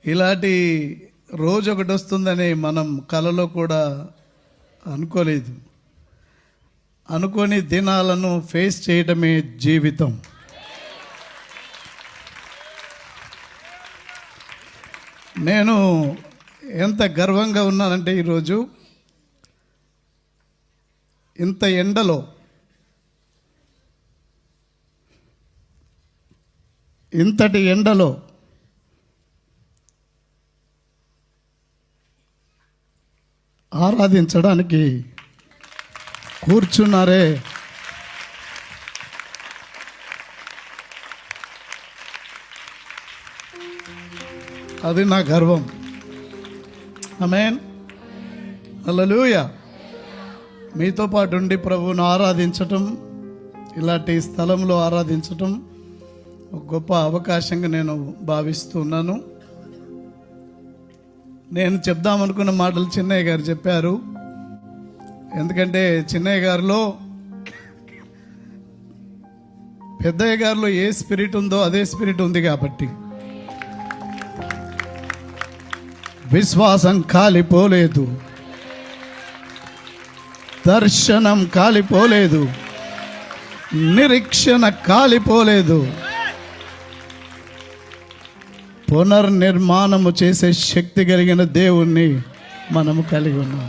ఇలాంటి రోజు ఒకటి వస్తుందని మనం కలలో కూడా అనుకోలేదు. అనుకోని దినాలను ఫేస్ చేయడమే జీవితం. నేను ఎంత గర్వంగా ఉన్నానంటే ఈరోజు ఇంత ఎండలో ఇంతటి ఎండలో ఆరాధించడానికి కూర్చున్నారే, అది నా గర్వం. ఆమేన్, హల్లెలూయా. మీతో పాటు ఉండి ప్రభువును ఆరాధించటం, ఇలాంటి స్థలంలో ఆరాధించటం ఒక గొప్ప అవకాశంగా నేను భావిస్తున్నాను. నేను చెప్దామనుకున్న మాటలు చిన్నయ్య గారు చెప్పారు. ఎందుకంటే చిన్నయ్య గారిలో, పెద్దయ్య గారిలో ఏ స్పిరిట్ ఉందో అదే స్పిరిట్ ఉంది కాబట్టి విశ్వాసం కాలిపోలేదు, దర్శనం కాలిపోలేదు, నిరీక్షణ కాలిపోలేదు. పునర్నిర్మాణము చేసే శక్తి కలిగిన దేవుణ్ణి మనము కలిగి ఉన్నాం.